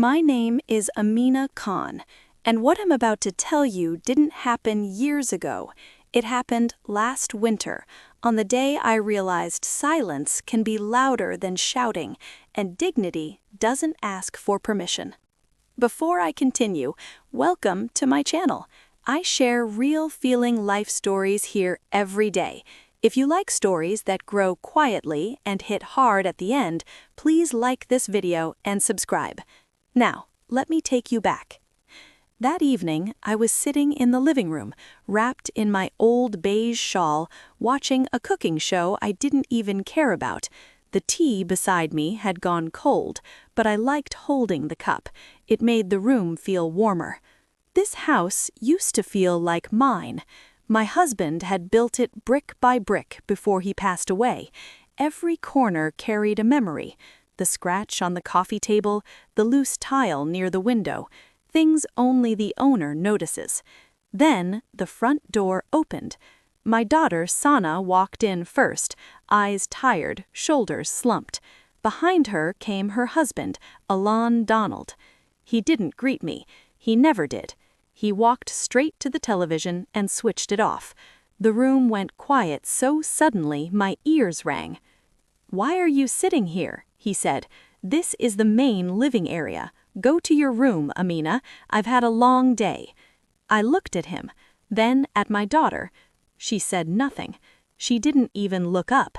My name is Amina Khan, and what I'm about to tell you didn't happen years ago. It happened last winter, on the day I realized silence can be louder than shouting, and dignity doesn't ask for permission. Before I continue, welcome to my channel. I share real feeling life stories here every day. If you like stories that grow quietly and hit hard at the end, please like this video and subscribe. Now, let me take you back. That evening, I was sitting in the living room, wrapped in my old beige shawl, watching a cooking show I didn't even care about. The tea beside me had gone cold, but I liked holding the cup. It made the room feel warmer. This house used to feel like mine. My husband had built it brick by brick before he passed away. Every corner carried a memory. The scratch on the coffee table, the loose tile near the window, things only the owner notices. Then the front door opened. My daughter, Sana, walked in first, eyes tired, shoulders slumped. Behind her came her husband, Alon Donald. He didn't greet me. He never did. He walked straight to the television and switched it off. The room went quiet so suddenly my ears rang. "Why are you sitting here?" he said. "This is the main living area. Go to your room, Amina. I've had a long day." I looked at him, then at my daughter. She said nothing. She didn't even look up.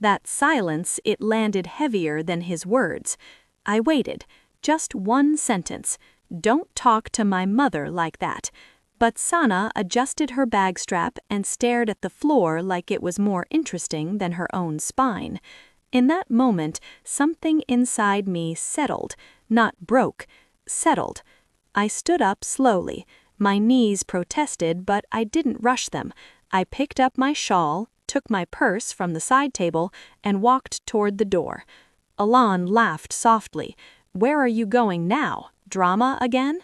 That silence, it landed heavier than his words. I waited. Just one sentence. "Don't talk to my mother like that." But Sana adjusted her bag strap and stared at the floor like it was more interesting than her own spine. In that moment, something inside me settled, not broke, settled. I stood up slowly. My knees protested, but I didn't rush them. I picked up my shawl, took my purse from the side table, and walked toward the door. Alon laughed softly. "Where are you going now? Drama again?"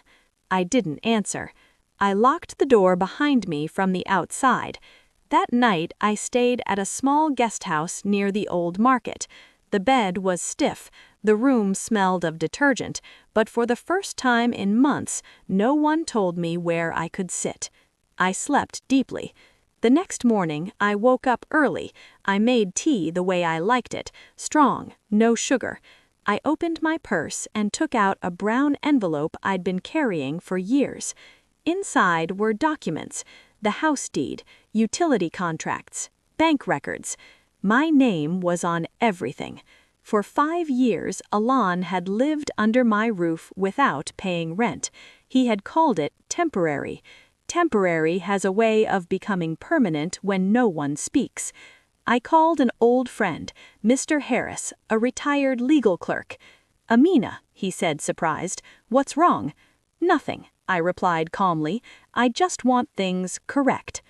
I didn't answer. I locked the door behind me from the outside. That night, I stayed at a small guest house near the old market. The bed was stiff, the room smelled of detergent, but for the first time in months, no one told me where I could sit. I slept deeply. The next morning, I woke up early. I made tea the way I liked it, strong, no sugar. I opened my purse and took out a brown envelope I'd been carrying for years. Inside were documents, the house deed, utility contracts, bank records. My name was on everything. For 5 years, Alon had lived under my roof without paying rent. He had called it temporary. Temporary has a way of becoming permanent when no one speaks. I called an old friend, Mr. Harris, a retired legal clerk. "Amina," he said, surprised, "what's wrong?" "Nothing," I replied calmly. "I just want things correct."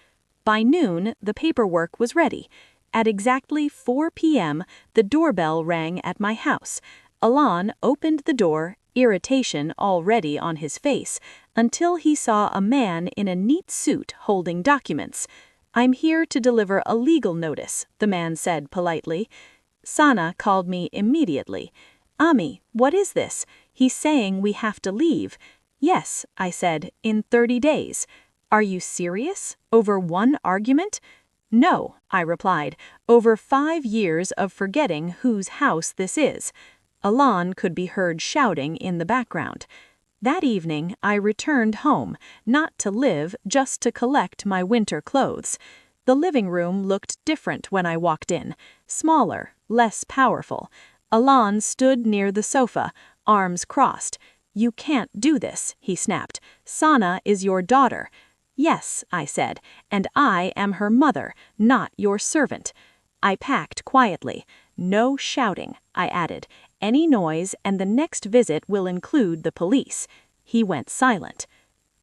By noon, the paperwork was ready. At exactly 4 p.m., the doorbell rang at my house. Alon opened the door, irritation already on his face, until he saw a man in a neat suit holding documents. "I'm here to deliver a legal notice," the man said politely. Sana called me immediately. "Ami, what is this? He's saying we have to leave." "Yes," I said, "in 30 days. "Are you serious? Over one argument?" "No," I replied, "over 5 years of forgetting whose house this is." Alon could be heard shouting in the background. That evening, I returned home, not to live, just to collect my winter clothes. The living room looked different when I walked in, smaller, less powerful. Alon stood near the sofa, arms crossed. "You can't do this," he snapped. "Sana is your daughter." "Yes," I said, "and I am her mother, not your servant." I packed quietly. "No shouting," I added. "Any noise, and the next visit will include the police." He went silent.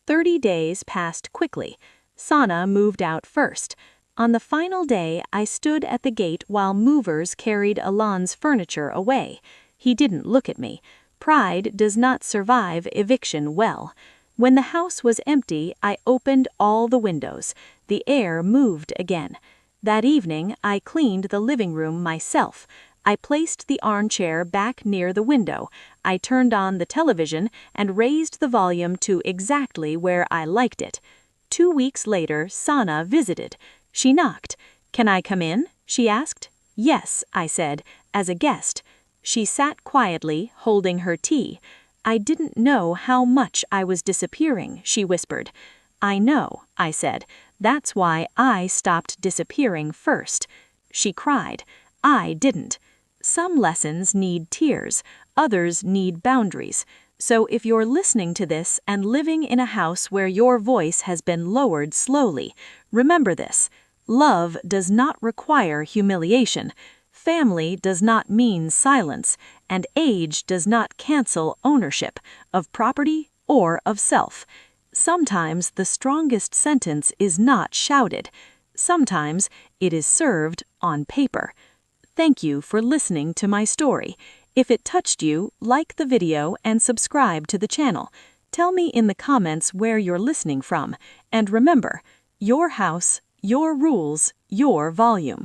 30 days passed quickly. Sana moved out first. On the final day, I stood at the gate while movers carried Alon's furniture away. He didn't look at me. Pride does not survive eviction well. When the house was empty, I opened all the windows. The air moved again. That evening, I cleaned the living room myself. I placed the armchair back near the window. I turned on the television and raised the volume to exactly where I liked it. 2 weeks later, Sana visited. She knocked. "Can I come in?" she asked. "Yes," I said, "as a guest." She sat quietly, holding her tea. "I didn't know how much I was disappearing," she whispered. "I know," I said. "That's why I stopped disappearing first." She cried. I didn't. Some lessons need tears, others need boundaries. So if you're listening to this and living in a house where your voice has been lowered slowly, remember this: love does not require humiliation. Family does not mean silence, and age does not cancel ownership of property or of self. Sometimes the strongest sentence is not shouted. Sometimes it is served on paper. Thank you for listening to my story. If it touched you, like the video and subscribe to the channel. Tell me in the comments where you're listening from. And remember, your house, your rules, your volume.